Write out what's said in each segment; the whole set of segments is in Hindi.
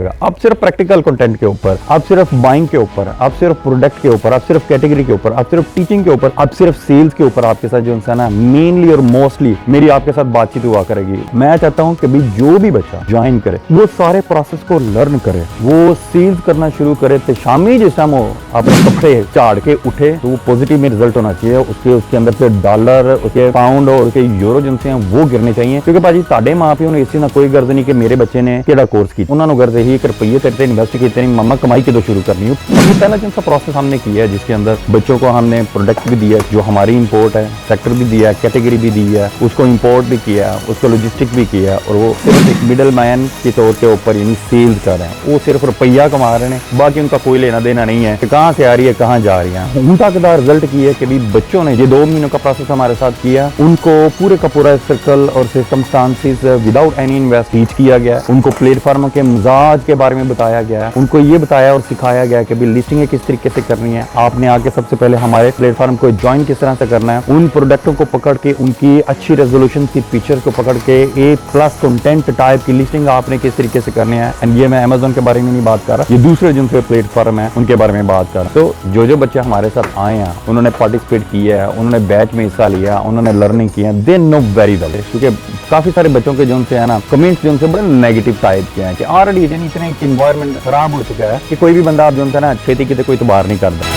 जाएगा। आप सिर्फ प्रैक्टिकल कंटेंट के ऊपर, आप सिर्फ बाइंग के ऊपर, आप सिर्फ प्रोडक्ट के ऊपर, आप सिर्फ कैटेगरी के ऊपर, आप सिर्फ टीचिंग के ऊपर, आप सिर्फ सेल्स के ऊपर आपके साथ जो है ना मेनली और मोस्टली मेरी आपके साथ बातचीत हुआ करेगी। मैं चाहता हूं कि भाई जो भी बच्चा ज्वाइन करे वो सारे प्रोसेस को लर्न करे, वो सेल्स करना शुरू करे तो शामी जिस टाइम वो अपने कपड़े झाड़ के उठे तो वो पॉजिटिव में रिजल्ट होना चाहिए। उसके अंदर से डॉलर, उसके पाउंड और उसके यूरो जिनसे हैं वो गिरने चाहिए। क्योंकि भाजी ताडे माँ प्यो ने इसी ना कोई गर्ज नहीं कि मेरे बच्चे ने केड़ा कोर्स किया, उन्होंने गर्ज ही एक रुपये तेरे इन्वेस्ट किए, तेरी मम्मा कमाई कितों शुरू करनी हो। पहला जिनका प्रोसेस हमने किया है जिसके अंदर बच्चों को हमने प्रोडक्ट भी दिया जो हमारी इंपोर्ट है, सेक्टर भी दिया, कैटेगरी भी दी है, उसको इंपोर्ट भी किया, उसको लॉजिस्टिक भी किया और वो सिर्फ एक मिडल मैन के तौर के ऊपर यानी सेल्स कर रहे हैं। वो सिर्फ रुपया कमा रहे हैं, बाकी उनका कोई लेना देना नहीं है कि कहाँ से आ रही है कहाँ जा रही है। उनका रिजल्ट किया कि भी बच्चों ने ये 2 महीनों का प्रोसेस हमारे साथ किया, उनको पूरे का पूरा सर्कल और system stances without any invest teach किया गया, उनको प्लेटफॉर्म के मिजाज के बारे में बताया गया, उनको ये बताया और सिखाया गया कि भी लिस्टिंग किस तरीके से करनी है। आपने आके सबसे पहले हमारे प्लेटफॉर्म को ज्वाइन किस तरह से करना है, उन प्रोडक्टों को पकड़ के उनकी अच्छी रेजोल्यूशन की फीचर्स को पकड़ के A+ कंटेंट टाइप की लिस्टिंग आपने किस तरीके से करनी है। एंड ये मैं अमेज़न के बारे में नहीं बात कर रहा, ये दूसरे जिनसे प्लेटफॉर्म है उनके बारे में बात कर रहा। तो जो बच्चे हमारे साथ आए हैं उन्होंने पार्टिसिपेट किया है, उन्होंने बैच में हिस्सा लिया, उन्होंने लर्निंग किया, दे नो वेरी वेल। क्योंकि काफी सारे बच्चों के जो है ना कमेंट्स जो बड़े नेगेटिव टाइप के हैं कि ऑलरेडी इतने इन्वायरमेंट खराब हो चुका है कि कोई भी बंदा आप जो है ना खेती की कोई इतबार नहीं करता।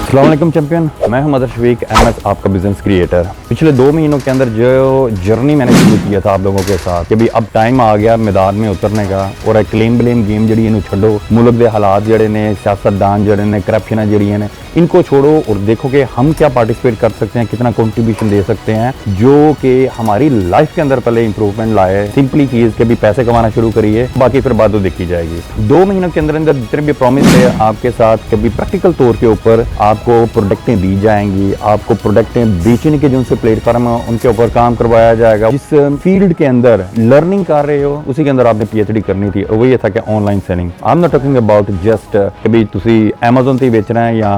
अस्सलाम वालेकुम चैंपियन, मैं हूं मदर शफीक MS, आपका बिजनेस क्रिएटर। पिछले 2 महीनों के अंदर जो जर्नी मैंने शुरू किया था आप लोगों के साथ कि भाई अब टाइम आ गया मैदान में उतरने का और एक क्लेम ब्लेम गेम जी इन्हों छोड़ो, मुल्क के हालात जड़े ने, सियासतदान जड़े ने, करप्शन जड़ी ने, इनको छोड़ो और देखो कि हम क्या पार्टिसिपेट कर सकते हैं, कितना कंट्रीब्यूशन दे सकते हैं जो कि हमारी लाइफ के अंदर पहले इंप्रूवमेंट लाए। सिंपली चीज के भी पैसे कमाना शुरू करिए, बाकी फिर बाद देखी जाएगी। 2 महीनों के अंदर अंदर जितने भी प्रॉमिस है आपके साथ कभी प्रैक्टिकल तौर के ऊपर आपको प्रोडक्टें दी जाएंगी, आपको प्रोडक्टें बेचने के जो प्लेटफॉर्म उनके ऊपर काम करवाया जाएगा। जिस फील्ड के अंदर लर्निंग कर रहे हो उसी के अंदर आपने PhD करनी थी, वो ये था कि online selling. I am not talking about just कभी तुसी Amazon से बेचना है या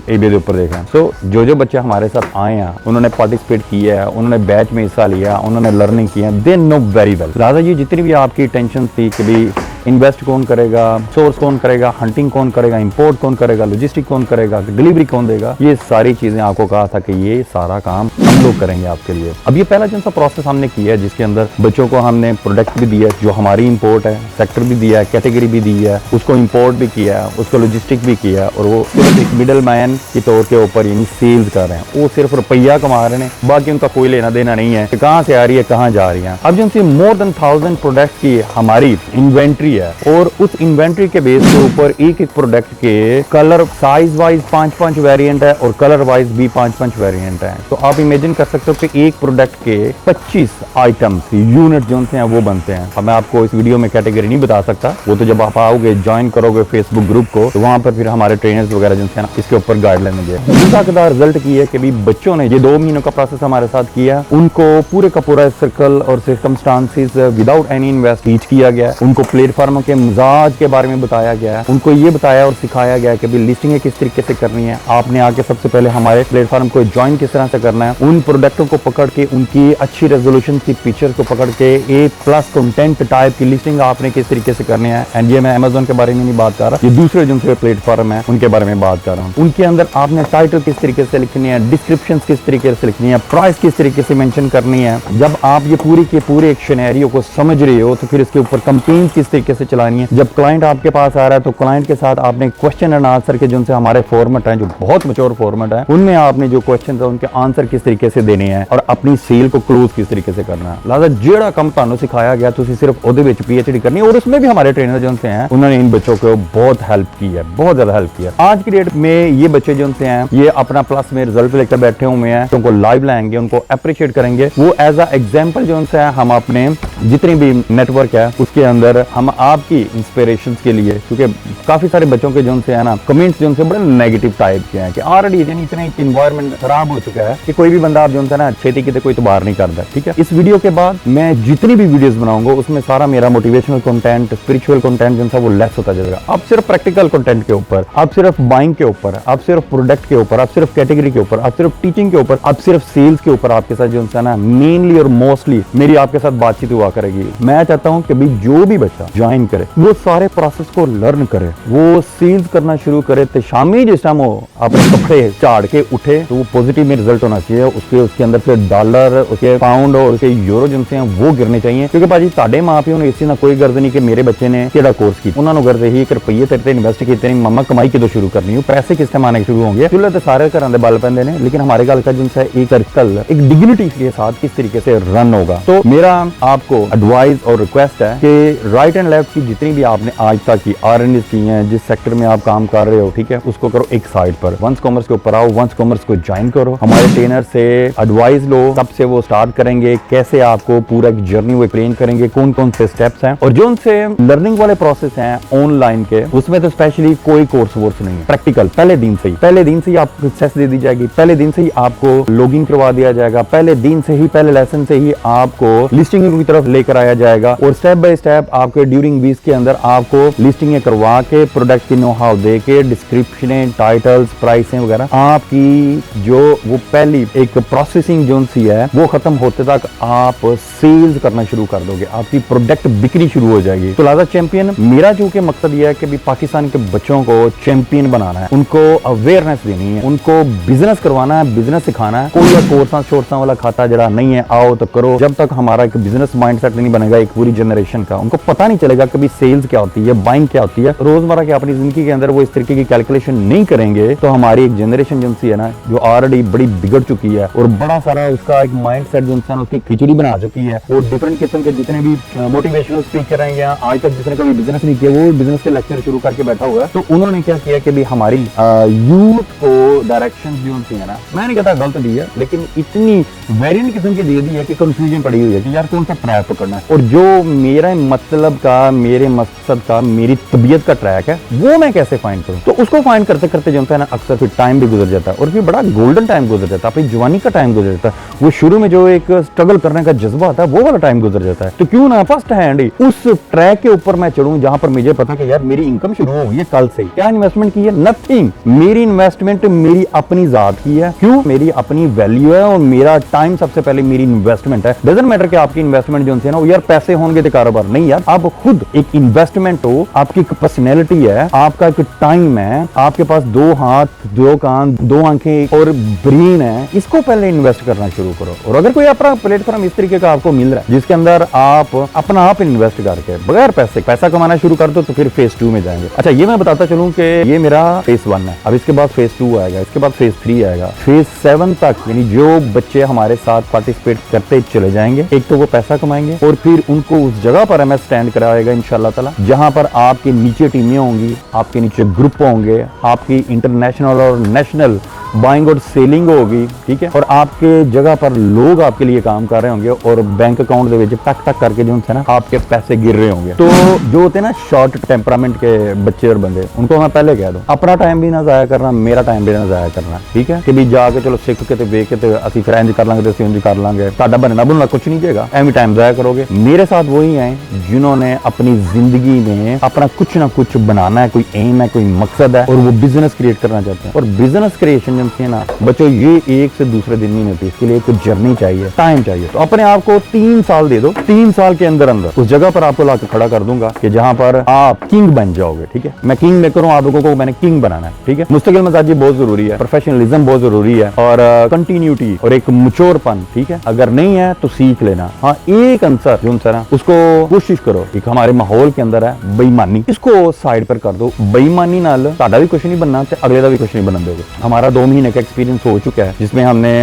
eBay के ऊपर देखना है। सो जो बच्चे हमारे साथ आए हैं उन्होंने पार्टिसिपेट किया है, उन्होंने बैच में हिस्सा लिया, उन्होंने लर्निंग किया, दे नो वेरी वेल। लिहाजा ये जितनी भी आपकी टेंशन थी कि भी इन्वेस्ट कौन करेगा, सोर्स कौन करेगा, हंटिंग कौन करेगा, इंपोर्ट कौन करेगा, लॉजिस्टिक कौन करेगा, डिलीवरी कौन देगा, ये सारी चीजें आपको कहा था कि ये सारा काम हम लोग करेंगे आपके लिए। अब ये पहला जो सा प्रोसेस हमने किया है जिसके अंदर बच्चों को हमने प्रोडक्ट भी दिया जो हमारी इंपोर्ट है, सेक्टर भी दिया है, कैटेगरी भी दी है, उसको इंपोर्ट भी किया है, उसको लॉजिस्टिक भी किया और वो सिर्फ एक मिडल मैन के तौर के ऊपर यानी सेल्स कर रहे हैं। वो सिर्फ रुपया कमा रहे हैं, बाकी उनका कोई लेना देना नहीं है कि कहाँ से आ रही है कहाँ जा रही है। अब जो मोर देन 1000 प्रोडक्ट की हमारी इन्वेंट्री है और उस इन्वेंट्री के बेस के ऊपर एक प्रोडक्ट के कलर साइज वाइज 5-5 वेरिएंट है और कलर वाइज भी 5-5 वेरिएंट है। तो आप इमेजिन कर सकते हो कि एक प्रोडक्ट के 25 आइटम्स यूनिट जो हैं वो बनते हैं। अब मैं आपको इस वीडियो में कैटेगरी नहीं बता सकता, वो तो जब आप आओगे ज्वाइन करोगे फेसबुक ग्रुप को तो वहां पर फिर हमारे ट्रेनर्स वगैरह जो हैं इसके ऊपर गाइडलाइन देंगे। उनका रिजल्ट की है कि भी बच्चों ने ये 2 महीनों का प्रोसेस हमारे साथ किया, उनको पूरे का पूरा सर्कल और system stances without any invest teach किया गया, उनको प्लेटफॉर्म के मिजाज के बारे में बताया गया, उनको ये बताया और सिखाया गया कि भी लिस्टिंग किस तरीके से करनी है। आपने आके सबसे पहले हमारे प्लेटफॉर्म को ज्वाइन किस तरह से करना है, उन प्रोडक्टों को पकड़ के उनकी अच्छी रेजोल्यूशन की फीचर को पकड़ के A+ कंटेंट टाइप की लिस्टिंग आपने किस तरीके से करनी है। एंड ये मैं Amazon के बारे में नहीं बात कर रहा, ये दूसरे जो प्लेटफॉर्म है उनके बारे में बात कर रहा हूँ। उनके अंदर आपने टाइटल किस तरीके से लिखनी है, डिस्क्रिप्शन किस तरीके से लिखनी है, प्राइस किस तरीके से मेंशन करनी है। जब आप ये पूरी के पूरे एक सिनेरियो को समझ रहे हो तो फिर इसके ऊपर कैंपेन किस तरीके से चलानी है। जब क्लाइंट आपके पास आ रहा है तो क्लाइंट के साथ आपने क्वेश्चन एंड आंसर के जो हमारे फॉर्मेट हैं जो बहुत मैच्योर फॉर्मेट है, उनमें आपने जो क्वेश्चन है उनके आंसर किस तरीके से देने हैं और अपनी सेल को क्लोज किस तरीके से करना है। लिहाजा जेड़ा काम ਤੁਹਾਨੂੰ सिखाया गया तुसी सिर्फ ਉਹਦੇ ਵਿੱਚ PhD करनी है और उसमें भी हमारे ट्रेनर जो हैं उन्होंने इन बच्चों को बहुत हेल्प की है, बहुत ज्यादा हेल्प किया। आज की डेट में ये बच्चे जो हैं ये अपना प्लस में रिजल्ट लेकर बैठे हुए हैं, उनको लाइव लाएंगे, उनको अप्रिशिएट करेंगे। वो एज अ एग्जाम्पल जो है हम अपने जितनी भी नेटवर्क है उसके अंदर हम आपकी इंस्पिरेशंस के लिए, क्योंकि काफी सारे बच्चों के जो है ना कमेंट्स जो बड़े नेगेटिव टाइप के हैं कि ऑलरेडी इतना इन्वायरमेंट खराब हो चुका है कि कोई भी बंदा आप जो है ना छेती किते कोई इतबार नहीं करता। ठीक है, इस वीडियो के बाद मैं जितनी भी वीडियोस बनाऊंगा उसमें सारा मेरा मोटिवेशनल कंटेंट, स्पिरिचुअल कंटेंट जो है वो लेस होता जाएगा। आप सिर्फ प्रैक्टिकल कंटेंट के ऊपर, आप सिर्फ बाइंग के ऊपर, आप सिर्फ प्रोडक्ट के ऊपर, आप सिर्फ कैटेगरी के ऊपर, आप सिर्फ टीचिंग के ऊपर, आप सिर्फ सेल्स के ऊपर आपके साथ जो है ना मेनली और मोस्टली मेरी आपके साथ बातचीत हुआ करेगी। मैं चाहता हूं कि भाई जो भी बच्चा ज्वाइन करे वो सारे प्रोसेस को लर्न करे, वो सेल्स करना शुरू करे तो शामी जिस टाइम वो अपने कपड़े झाड़ के उठे तो वो पॉजिटिव में रिजल्ट होना चाहिए। उसके अंदर से डॉलर, उसके पाउंड और उसके यूरो जिनसे हैं वो गिरने चाहिए। क्योंकि भाजी साडे माँ प्यो ने इसी ना कोई गर्ज नहीं कि मेरे बच्चे ने केड़ा कोर्स की, उन्होंने गर्ज ही एक रुपये तेरे इन्वेस्ट किए, मम्मा कमाई किदों शुरू करनी, पैसे किस टाइम आने शुरू होंगे। चूल्हे तो सारे घर के बल पैंदे ने, लेकिन हमारे गल का जिनसे एक सर्कल एक डिग्निटी के साथ किस तरीके से रन होगा। तो मेरा आपको एडवाइस और रिक्वेस्ट है कि राइट एंड लेफ्ट की जितनी भी आपने आज तक की R&D की हैं, जिस सेक्टर में आप काम कर रहे हो, ठीक है, उसको करो एक साइड पर। वंस कॉमर्स के ऊपर आओ, वंस कॉमर्स को ज्वाइन करो, हमारे ट्रेनर से एडवाइस लो, कब से वो स्टार्ट करेंगे, कैसे आपको पूरा जर्नी वो एक्सप्लेन करेंगे, कौन कौन से स्टेप्स हैं। और जो उनसे लर्निंग वाले प्रोसेस हैं ऑनलाइन के, उसमें तो स्पेशली कोई कोर्स वोर्स नहीं है, प्रैक्टिकल पहले दिन से ही आपको सक्सेस दे दी जाएगी, पहले दिन से ही आपको लॉगिन करवा दिया जाएगा, पहले दिन से ही, पहले लेसन से ही आपको लिस्टिंग की तरफ लेकर आया जाएगा और स्टेप बाय स्टेप आपके ड्यूरिंग वीक्स के अंदर आपको लिस्टिंग करवा के, प्रोडक्ट की नो हाउ दे के, डिस्क्रिप्शन, टाइटल्स, प्राइसें वगैरह, आपकी जो वो पहली एक प्रोसेसिंग जो सी है वो खत्म होते तक आप सेल्स करना शुरू कर दोगे, आपकी प्रोडक्ट बिक्री शुरू हो जाएगी। तो लाजा चैंपियन मेरा जो कि मकसद यह है कि भी पाकिस्तान के बच्चों को चैंपियन बनाना है, उनको अवेयरनेस देनी है, उनको बिजनेस करवाना है, बिजनेस सिखाना है। कोई कोर्सा शोर्सा वाला खाता जरा नहीं है, आओ तो करो। जब तक हमारा एक बिजनेस माइंडसेट नहीं बनेगा एक पूरी जनरेशन का, उनको पता नहीं चलेगा कभी सेल्स क्या होती है, बाइंग क्या होती है, रोजमर्रा की अपनी जिंदगी के अंदर वो इस तरीके की कैलकुलेशन नहीं करेंगे तो हमारी एक जनरेशन जो है ना जो ऑलरेडी बड़ी बिगड़ चुकी है और बड़ा सारा उसका एक माइंडसेट जो इंसान उसकी खिचड़ी बना चुकी है। और डिफरेंट किस्म के जितने भी मोटिवेशनल स्पीकर हैं या आज तक जिसने कभी बिजनेस नहीं किया वो बिजनेस के लेक्चर शुरू करके बैठा हुआ है। तो उन्होंने क्या किया कि भी हमारी यूथ को डायरेक्शन जो है ना, मैं नहीं कहता गलत दी है, लेकिन इतनी वेरिएंट किस्म की दे दी है कि कंफ्यूजन पड़ी हुई है कि यार कौन सा ट्रैक पकड़ना है। और जो मेरा मतलब का, मेरे मकसद का, मेरी तबीयत का ट्रैक है वो मैं कैसे फाइंड करूं। तो उसको फाइंड करते करते जो है ना अक्सर फिर टाइम भी गुजर जाता है और फिर बड़ा गोल्डन टाइम गुजर जाता है, अपनी जवानी का टाइम गुजर जाता है। वो शुरू में जो एक स्ट्रगल करने का जज्बा आता है वो वाला टाइम गुजर जाता है। तो क्यों ना फर्स्ट हैंड ही उस ट्रैक के ऊपर मैं चढ़ूं जहां पर मुझे पता कि यार मेरी इनकम शुरू हो गई है कल से। क्या इन्वेस्टमेंट की है? नथिंग। मेरी इन्वेस्टमेंट मेरी अपनी जात की है। क्यों? मेरी अपनी वैल्यू है और मेरा टाइम सबसे पहले मेरी इन्वेस्टमेंट है। डजंट मैटर कि आपकी इन्वेस्टमेंट जो है ना यार पैसे होंगे तो कारोबार नहीं, यार आप खुद एक इन्वेस्टमेंट हो, आपकी एक पर्सनैलिटी है, आपका एक टाइम है, आपके पास दो हाथ, दो कान, दो आंखें और ब्रेन है, इसको पहले इन्वेस्ट करना शुरू करो। और अगर कोई अपना प्लेटफॉर्म इस तरीके का आपको मिल रहा है जिसके अंदर आप अपना आप इन्वेस्ट करके बगैर पैसा कमाना शुरू कर दो तो फिर फेज 2 में जाएंगे। अच्छा, ये मैं बताता चलूं कि ये मेरा फेज 1 है, अब इसके बाद फेज 2 आएगा, इसके बाद फेज 3 आएगा, फेज 7 तक यानी जो बच्चे हमारे साथ पार्टिसिपेट करते चले जाएंगे, एक तो वो पैसा कमाएंगे और फिर उनको उस जगह पर हमें स्टैंड कराएगा इंशाल्लाह ताला, जहां पर आपके नीचे टीमें होंगी, आपके नीचे ग्रुप होंगे, आपकी इंटरनेशनल और नेशनल बाइंग और सेलिंग होगी, ठीक है, और आपके जगह पर लोग आपके लिए काम कर रहे होंगे और बैंक अकाउंट दे विच टक टक करके जो है ना आपके पैसे गिर रहे होंगे। तो जो होते हैं ना शॉर्ट टेम्परामेंट के बच्चे और बंदे, उनको मैं पहले कह दूं अपना टाइम भी ना जाया करना, मेरा टाइम भी ना जाया करना, ठीक है, कि भी जाके चलो सीख के ते वेख के ते असि फिर इंज कर लांगे ते इंज कर लांगे, साडा बनना बनना कुछ नहीं देगा, एवं टाइम जाया करोगे। मेरे साथ वही हैं जिन्होंने अपनी जिंदगी में अपना कुछ ना कुछ बनाना है, कोई एम है, कोई मकसद है और वो बिजनेस क्रिएट करना चाहते हैं। और बिजनेस क्रिएशन है ना बच्चों, ये एक से दूसरे दिन नहीं होती, इसके लिए कुछ जर्नी चाहिए, टाइम चाहिए। तो अपने आप को 3 साल दे दो, 3 साल के अंदर अंदर उस जगह पर आपको लाकर खड़ा कर दूंगा कि जहां पर आप किंग बन जाओगे, ठीक है। मैं किंग मेकर हूं, आप लोगों को मैंने किंग बनाना है, ठीक है। मुस्तकिल मिजाजी बहुत जरूरी है, प्रोफेशनलिज्म बहुत जरूरी है और कंटिन्यूटी और एक मैच्योरपन, ठीक है। अगर नहीं है तो सीख लेना। हाँ, एक आंसर जो है ना उसको कोशिश करो, एक हमारे माहौल के अंदर है बेईमानी, इसको साइड पर कर दो। बेईमानी नाल साडा भी कुछ नहीं बनना ते अगले दा भी कुछ नहीं बनन दोगे। हमारा 2 2 महीने का एक्सपीरियंस हो चुका है, जिसमें हमने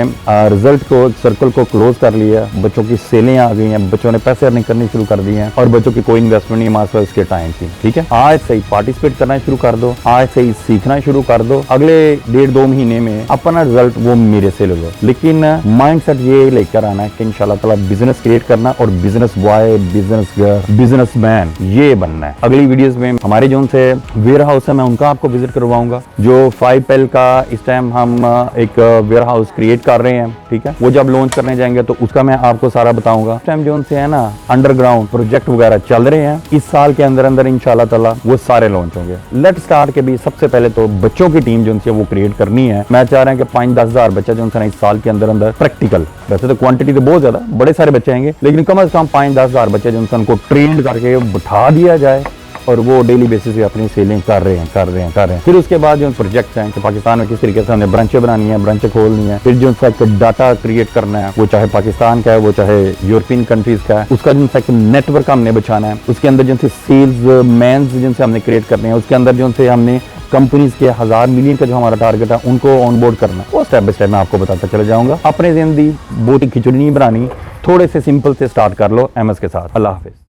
रिजल्ट को सर्कल को क्लोज कर लिया, बच्चों की सेलें आ गई हैं, बच्चों ने पैसे अर्निंग करनी शुरू कर दी हैं और बच्चों की कोई इन्वेस्टमेंट नहीं हमारे पास इसके टाइम की। ठीक है, आज से ही पार्टिसिपेट करना शुरू कर दो, आज से ही सीखना शुरू कर दो। अगले 1.5-2 महीने में अपना रिजल्ट वो मेरे से ले लो, लेकिन माइंडसेट ये लेकर आना है कि इंशाल्लाह ताला बिजनेस क्रिएट करना और business boy, business girl, businessman ये बनना है। अगली वीडियोस में हमारे जो उनसे वेयर हाउस है मैं उनका आपको विजिट करवाऊंगा। जो 5 पैल का इस टाइम हम एक वेयर हाउस क्रिएट कर रहे हैं, ठीक है, वो जब लॉन्च करने जाएंगे तो उसका मैं आपको सारा बताऊंगा। इस टाइम जो उनसे है ना अंडरग्राउंड प्रोजेक्ट वगैरह चल रहे हैं, इस साल के अंदर अंदर इंशाल्लाह ताला वो सारे लॉन्च होंगे। लेट स्टार्ट के भी सबसे पहले तो बच्चों की टीम जो उनसे वो क्रिएट करनी है। मैं चाह रहा हूं कि 5-10 हज़ार बच्चा जो उनसे इस साल के अंदर अंदर प्रैक्टिकल, वैसे तो क्वांटिटी तो बहुत ज्यादा बड़े सारे बच्चे आएंगे, लेकिन कम से कम 5-10 हज़ार बच्चे जो उनको ट्रेंड करके बिठा दिया जाए और वो डेली बेसिस पे अपनी सेलिंग कर रहे हैं। फिर उसके बाद जो प्रोजेक्ट हैं कि पाकिस्तान में किस तरीके से हमने ब्रांचें बनानी है, ब्रांचें खोलनी है, फिर जो उनका डाटा क्रिएट करना है, वो चाहे पाकिस्तान का है, वो चाहे यूरोपियन कंट्रीज का है, उसका जो नेटवर्क हमने बचाना है, उसके अंदर जिनसे सेल्स मैन जिनसे हमने क्रिएट करने हैं, उसके अंदर जो हमने कंपनीज के 1000 मिलियन का जो हमारा टारगेट है उनको ऑनबोर्ड करना, वो स्टेप बाय स्टेप मैं आपको बताता चला जाऊंगा। अपने जिंदगी बहुत ही खिचड़ी नहीं बनानी, थोड़े से सिंपल से स्टार्ट कर लो एमएस के साथ। अल्लाह हाफिज।